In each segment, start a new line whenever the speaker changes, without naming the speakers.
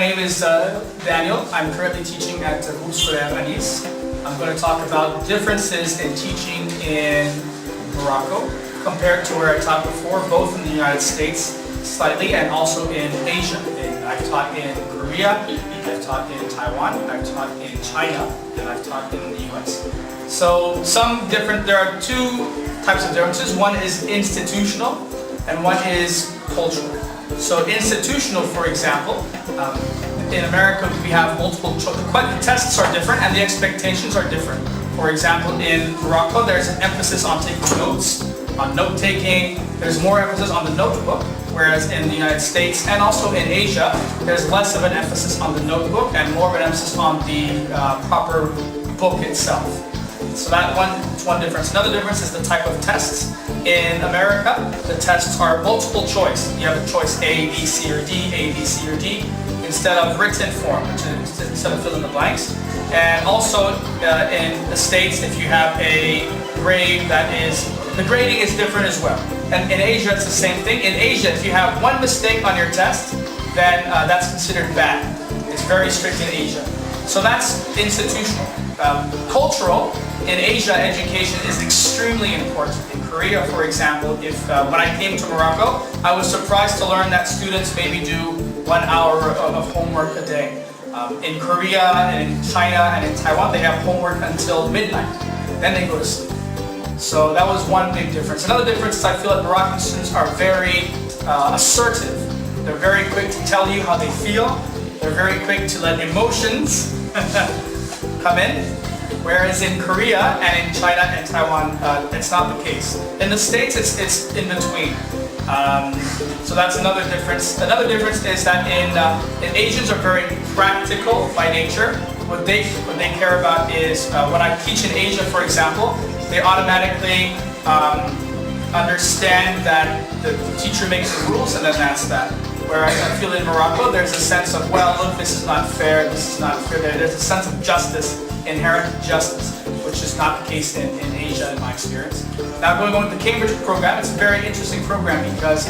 name is Daniel. I'm currently teaching at Groupe Scolaire Anis. I'm going to talk about differences in teaching in Morocco compared to where I taught before, both in the United States slightly and also in Asia. I've taught in Korea, I've taught in Taiwan, I've taught in China, and I've taught in the US. So there are two types of differences. One is institutional and one is cultural. So institutional, for example, in America we have multiple choice. The tests are different and the expectations are different. For example, in Morocco there's an emphasis on taking notes, on note-taking. There's more emphasis on the notebook, whereas in the United States and also in Asia, there's less of an emphasis on the notebook and more of an emphasis on the proper book itself. So that's one difference. Another difference is the type of tests. In America, the tests are multiple choice. You have a choice A, B, C, or D, A, B, C, or D, instead of written form, instead of fill in the blanks. And also in the States, if you have a grade the grading is different as well. And in Asia, it's the same thing. In Asia, if you have one mistake on your test, then that's considered bad. It's very strict in Asia. So that's institutional. Cultural, in Asia, education is extremely important. In Korea, for example, when I came to Morocco, I was surprised to learn that students maybe do 1 hour of homework a day. In Korea, and in China, and in Taiwan, they have homework until midnight. Then they go to sleep. So that was one big difference. Another difference is I feel that Moroccan students are very assertive. They're very quick to tell you how they feel. They're very quick to let emotions come in. Whereas in Korea and in China and Taiwan, it's not the case. In the States, it's in between. So that's another difference. Another difference is that in Asians are very practical by nature. What they care about is when I teach in Asia, for example, they automatically understand that the teacher makes the rules and then that's that. Whereas I feel in Morocco, there's a sense of, well, look, this is not fair, this is not fair. There's a sense of justice, inherent justice, which is not the case in Asia in my experience. Now going on with the Cambridge program, it's a very interesting program because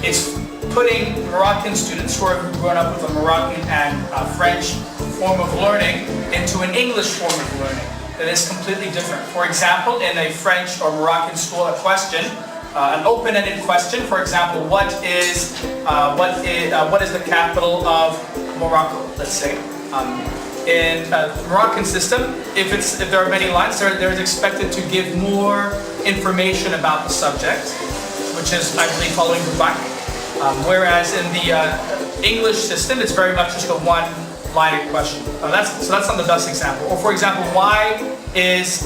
it's putting Moroccan students who are grown up with a Moroccan and French form of learning into an English form of learning that is completely different. For example, in a French or Moroccan school, a question, an open-ended question, for example, what is the capital of Morocco, let's say. In the Moroccan system, if there are many lines, they're expected to give more information about the subject, which is, I believe, following the back. Whereas in the English system, it's very much just a one-lined question. So that's on the best example. Or for example, why is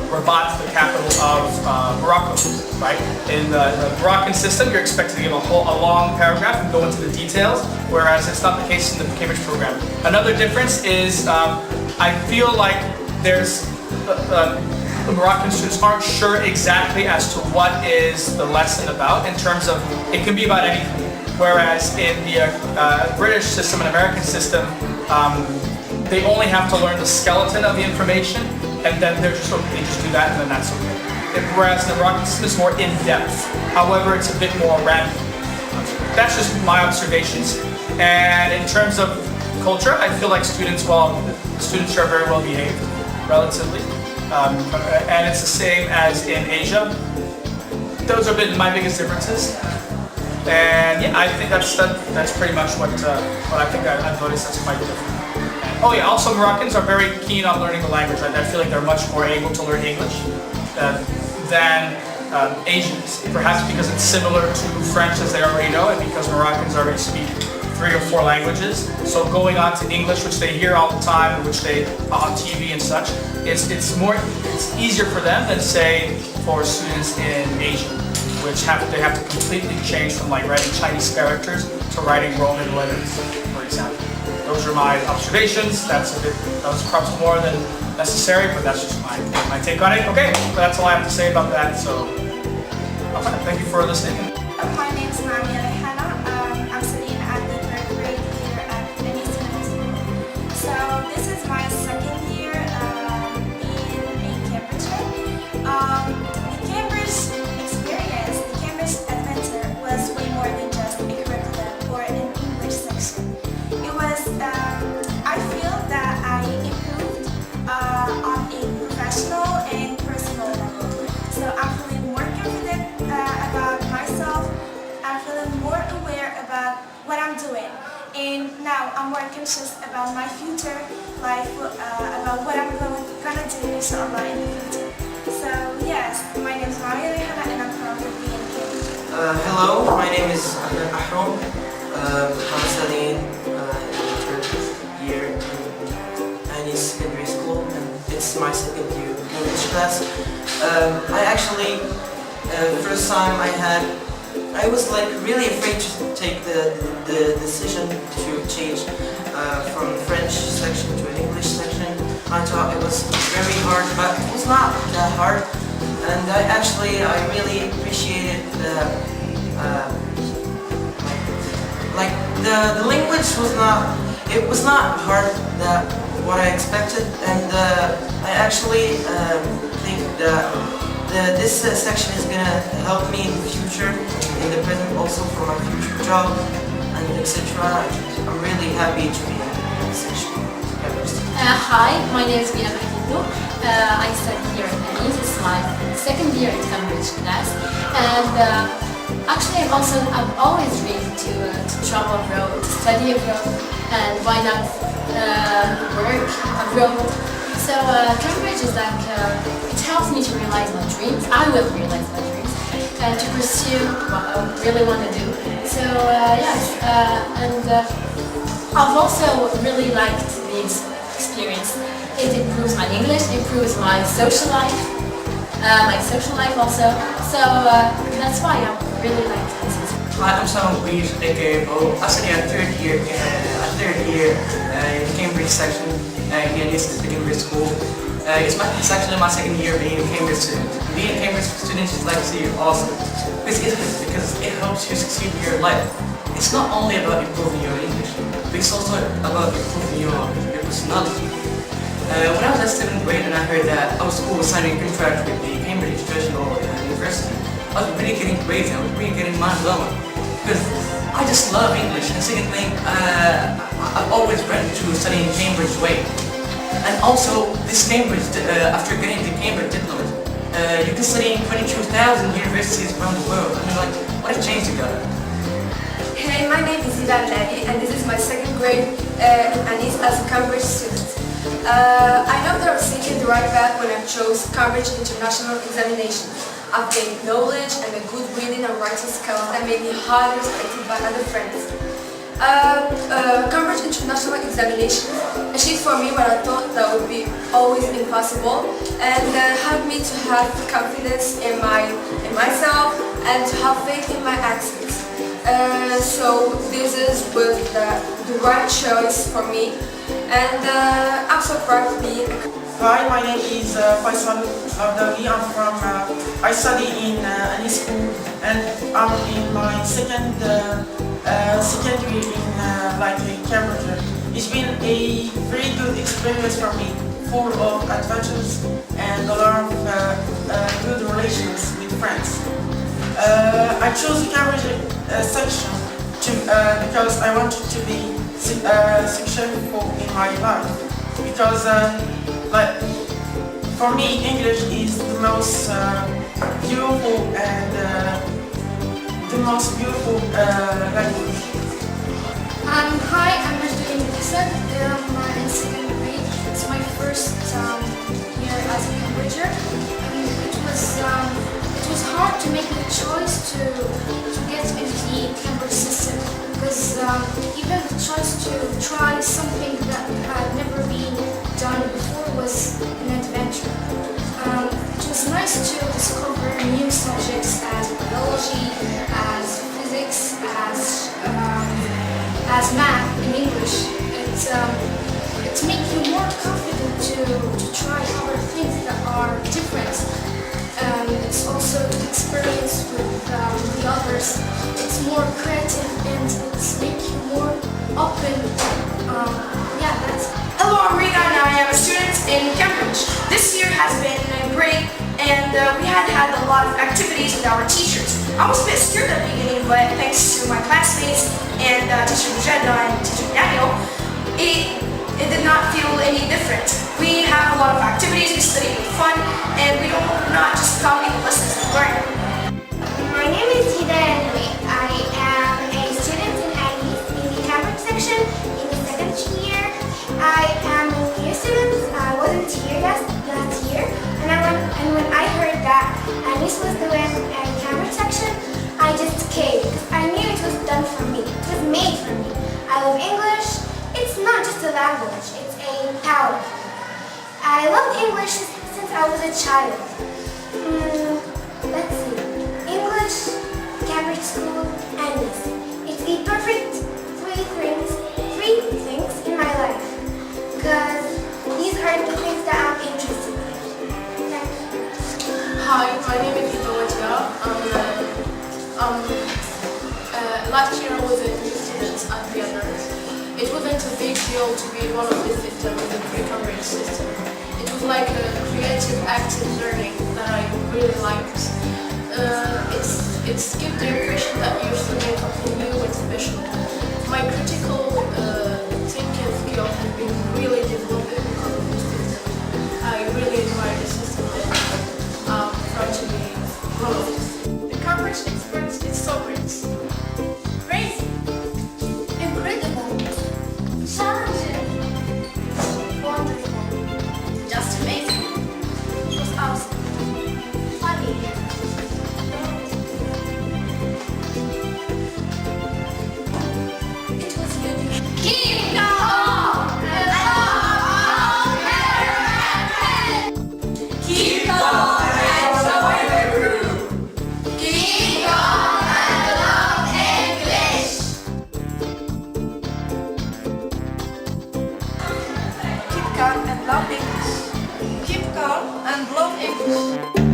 Rabat the capital of Morocco? Right? In the Moroccan system, you're expected to give a long paragraph and go into the details, whereas it's not the case in the Cambridge program. Another difference is I feel like there's the Moroccan students aren't sure exactly as to what is the lesson about in terms of, it can be about anything. Whereas in the British system and American system, they only have to learn the skeleton of the information and then they just do that and then that's okay. Whereas the Moroccan system is more in-depth. However, it's a bit more random. That's just my observations. And in terms of culture, I feel like students are very well behaved, relatively. And it's the same as in Asia. Those are my biggest differences. And yeah, I think that's pretty much what I think I've noticed that's quite different. Oh yeah, also Moroccans are very keen on learning the language. I feel like they're much more able to learn English than Asians. Perhaps because it's similar to French as they already know, and because Moroccans already speak 3 or 4 languages. So going on to English, which they hear all the time, which they on TV and such, it's easier for them than say for students in Asia, which they have to completely change from like writing Chinese characters to writing Roman letters, for example. Those are my observations. That was perhaps more than necessary, but that's just my take on it. Okay, but that's all I have to say about that. So, thank you for listening.
My name is Nami Alejandra. I'm studying at the 3rd grade here at Anis Middle School. So this is my 2nd year in Cambridge. The Cambridge experience, the Cambridge adventure was way more than just a curriculum or an section. I feel that I improved on a professional and personal level. So I'm feeling more confident about myself. I'm feeling more aware about what I'm doing. And now I'm more conscious about my future life, about what I'm gonna do inshallah in the future. So yes, my name is Maria Rehana and I'm from the BNK.
Hello, my name is Ahrom. I'm studying in the third year in Anis Secondary School, and it's my second year English class. I actually, first time I was like really afraid to take the decision to change from French section to an English section. I thought it was very hard, but it was not that hard. And I really appreciated the language was not hard that what I expected, and I actually think that this section is gonna help me in the future, in the present also for my future job and etc. I'm really happy to be in this section.
Hi, my name is Mia Mahidou. I study here at Anis. It's my second year in Cambridge class, and actually I've always dreamed to travel abroad, to study abroad, and why not work abroad. So Cambridge is like it helps me to realize my dreams. I will realize my dreams and to pursue what I really want to do. So yes, and I've also really liked this experience. It improves my English, improves my social life also. So that's why I really like this.
Hi, I'm Sam Breeze, aka Bo. I study at third year in the Cambridge section here in Cambridge School. It's actually my second year being a Cambridge student. Being a Cambridge student is actually awesome because it helps you succeed in your life. It's not only about improving your English, but it's also about improving your personality. When I was at 7th grade and I heard that our school was signing a contract with the Cambridge International University, I was really getting crazy. I was really getting mind blown because I just love English. And second thing, I've always wanted to study in Cambridge way. And also, this Cambridge, after getting the Cambridge diploma, you can study in 22,000 universities around the world. I mean, like, what a change you got.
Hey, my name is Hilal Lali, and this is my second grade in Anis as a Cambridge student. I know that I was seeking the right path when I chose Cambridge International Examination. I've gained knowledge and a good reading and writing skills that made me highly respected by other friends. Cambridge International Examination achieved for me what I thought that would be always impossible, and helped me to have confidence in myself and to have faith in my accents. So this was the right choice for me, and I'm so proud to be.
Hi, my name is Faisal Abdawi. I study in Anis School, and I'm in my second year in Cambridge. It's been a very good experience for me, full of adventures and a lot of good relations with friends. I chose the Cambridge section because I wanted to be successful in my life. Because for me, English is the most beautiful language.
Hi, I'm Majdoun Idrissa. I'm in second grade. It's my first year as a Cambridger. It was hard to make the choice to get into the Cambridge system because even the choice to try something that had never been done before was an adventure. It was nice to discover new subjects as biology, as physics, as math in English. It makes you more confident to try other things that are different. It's also the experience with the others. It's more creative and it's makes you more open.
Hello, I'm Rina and I am a student in Cambridge. This year has been great, and we had a lot of activities with our teachers. I was a bit scared at the beginning, but thanks to my classmates and teacher Mujadda and
Anis was doing a Cambridge section, I just came because I knew it was done for me. It was made for me. I love English. It's not just a language, it's a power. I loved English since I was a child. Let's see. English, Cambridge School, and this. It's the perfect three things in my life. Because these are the things that I'm interested in.
Hi, my name is Ida Wajia. Last year I was a new student at the others. It wasn't a big deal to be one of the systems in the pre-Cambridge system. It was like a creative, active learning that I really liked. It's give the impression that you're studying something new and special. My critical thinking skill has been really developed because of this system. I really admire the system and I'm proud to be one of this.
The Cambridge experience is so great. Crazy.
Incredible. Challenging. Wonderful.
Just amazing.
It was awesome. Funny.
It was unique.
Keep going!
Keep on and join the crew.
Keep on and love English!
Keep calm and love English. Keep calm and love English.